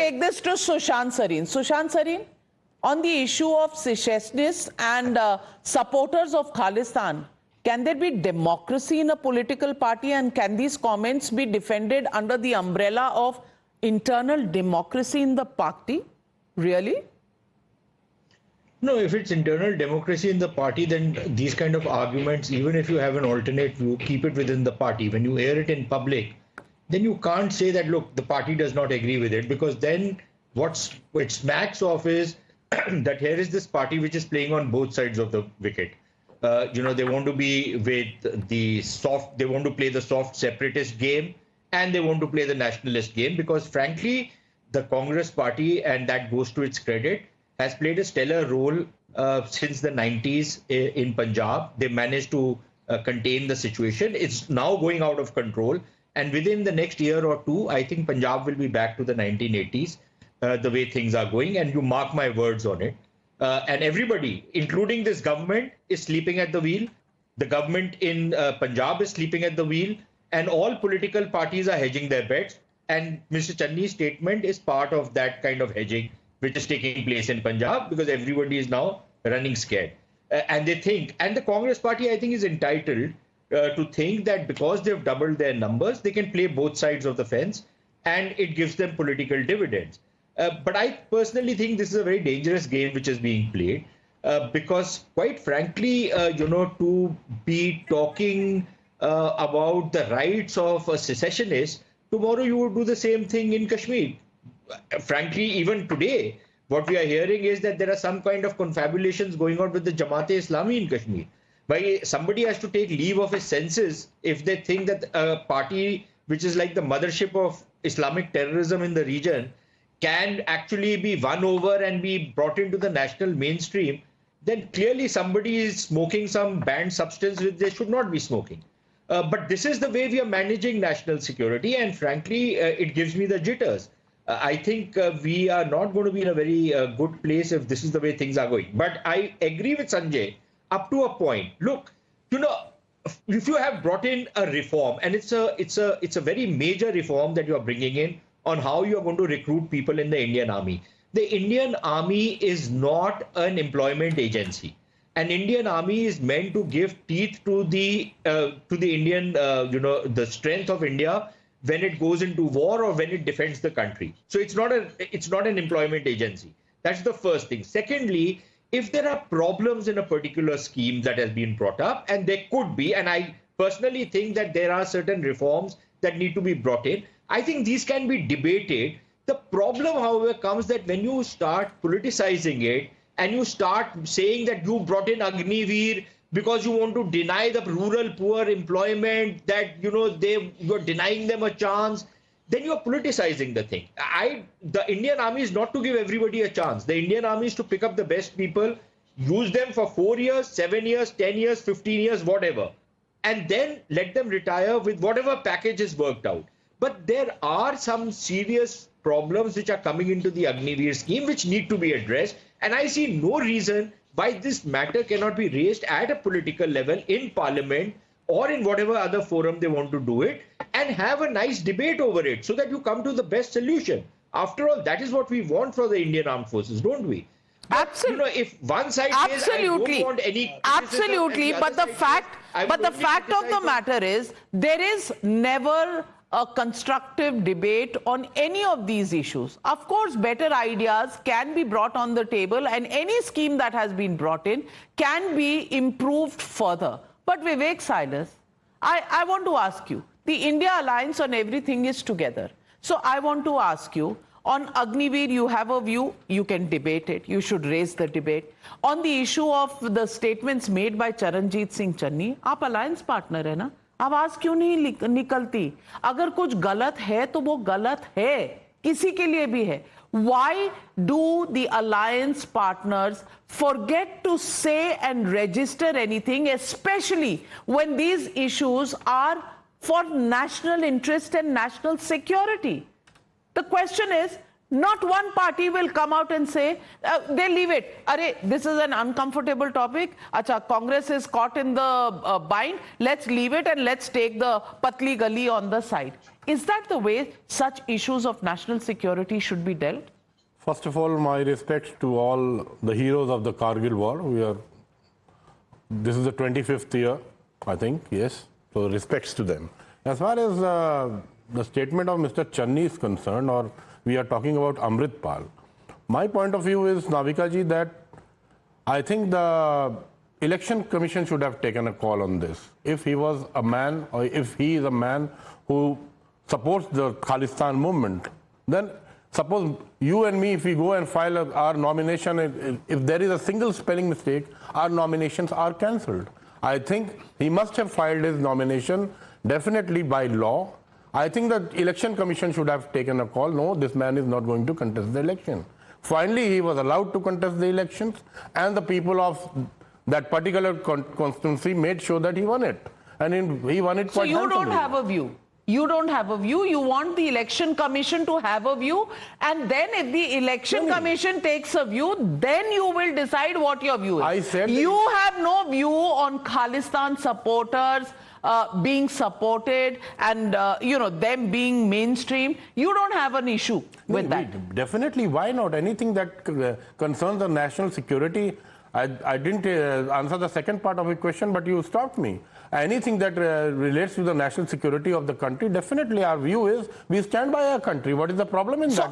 take this to Sushant Sareen. Sushant Sareen, on the issue of secessionists and supporters of Khalistan, can there be democracy in a political party, and can these comments be defended under the umbrella of internal democracy in the party? Really? No, if it's internal democracy in the party, then these kind of arguments, even if you have an alternate view, keep it within the party. When you air it in public, then you can't say that, look, the party does not agree with it, because then what it smacks of is that here is this party which is playing on both sides of the wicket. They want to be with the soft, they want to play the soft separatist game, and they want to play the nationalist game, because frankly, the Congress party, and that goes to its credit, has played a stellar role since the 90s in Punjab. They managed to contain the situation. It's now going out of control. And within the next year or two, I think Punjab will be back to the 1980s, the way things are going. And you mark my words on it. And everybody, including this government, is sleeping at the wheel. The government in Punjab is sleeping at the wheel. And all political parties are hedging their bets. And Mr. Channi's statement is part of that kind of hedging which is taking place in Punjab, because everybody is now running scared. And they think, and the Congress party, I think, is entitled to think that because they've doubled their numbers, they can play both sides of the fence, and it gives them political dividends. But I personally think this is a very dangerous game which is being played, because quite frankly, to be talking about the rights of a secessionist, tomorrow you would do the same thing in Kashmir. Frankly, even today, what we are hearing is that there are some kind of confabulations going on with the Jamaat-e-Islami in Kashmir. Why somebody has to take leave of his senses if they think that a party which is like the mothership of Islamic terrorism in the region can actually be won over and be brought into the national mainstream, then clearly somebody is smoking some banned substance which they should not be smoking. But this is the way we are managing national security, and frankly, it gives me the jitters. I think we are not going to be in a very good place if this is the way things are going. But I agree with Sanjay up to a point. Look, if you have brought in a reform, and it's a very major reform that you are bringing in on how you are going to recruit people in the Indian Army. The Indian Army is not an employment agency. An Indian Army is meant to give teeth to the Indian, the strength of India when it goes into war or when it defends the country. So it's not an employment agency. That's the first thing. Secondly, if there are problems in a particular scheme that has been brought up, and there could be, and I personally think that there are certain reforms that need to be brought in, I think these can be debated. The problem, however, comes that when you start politicizing it and you start saying that you brought in Agniveer because you want to deny the rural poor employment, that you're denying them a chance, then you're politicizing the thing. The Indian Army is not to give everybody a chance. The Indian Army is to pick up the best people, use them for 4 years, 7 years, 10 years, 15 years, whatever, and then let them retire with whatever package is worked out. But there are some serious problems which are coming into the Agniveer scheme which need to be addressed, and I see no reason why this matter cannot be raised at a political level in Parliament or in whatever other forum they want to do it, and have a nice debate over it so that you come to the best solution. After all, that is what we want for the Indian Armed Forces, don't we? Absolutely. If one side says, I don't want any absolutely, but the fact of the matter is there is never a constructive debate on any of these issues. Of course, better ideas can be brought on the table, and any scheme that has been brought in can be improved further. But Vivek Silas, I want to ask you, the India Alliance on everything is together. So I want to ask you, on Agniveer, you have a view, you can debate it, you should raise the debate. On the issue of the statements made by Charanjit Singh Channi, आप alliance partner है ना? आवाज क्यों नहीं निकलती? अगर कुछ गलत है तो वो गलत है, किसी के लिए भी है. Why do the alliance partners forget to say and register anything, especially when these issues are for national interest and national security? The question is, Not one party will come out and say, they leave it. Arey, this is an uncomfortable topic. Acha, Congress is caught in the bind. Let's leave it and let's take the patli gali on the side. Is that the way such issues of national security should be dealt? First of all, my respects to all the heroes of the Kargil war. This is the 25th year, I think, yes. So respects to them. As far as the statement of Mr. Channi is concerned, or we are talking about Amritpal, my point of view is, Navika ji, that I think the Election Commission should have taken a call on this. If he was a man, or if he is a man who supports the Khalistan movement, then suppose you and me, if we go and file our nomination, if there is a single spelling mistake, our nominations are cancelled. I think he must have filed his nomination definitely by law. I think the Election Commission should have taken a call. No, this man is not going to contest the election. Finally, he was allowed to contest the elections, and the people of that particular constituency made sure that he won it. And he won it quite handsomely. So you don't have a view? You don't have a view. You want the Election Commission to have a view, and then if the Election Commission takes a view, then you will decide what your view is. I said you have no view on Khalistan supporters being supported and them being mainstream. You don't have an issue with that. Definitely, why not? Anything that concerns the national security. I didn't answer the second part of your question, but you stopped me. Anything that relates to the national security of the country, definitely our view is we stand by our country. What is the problem in that?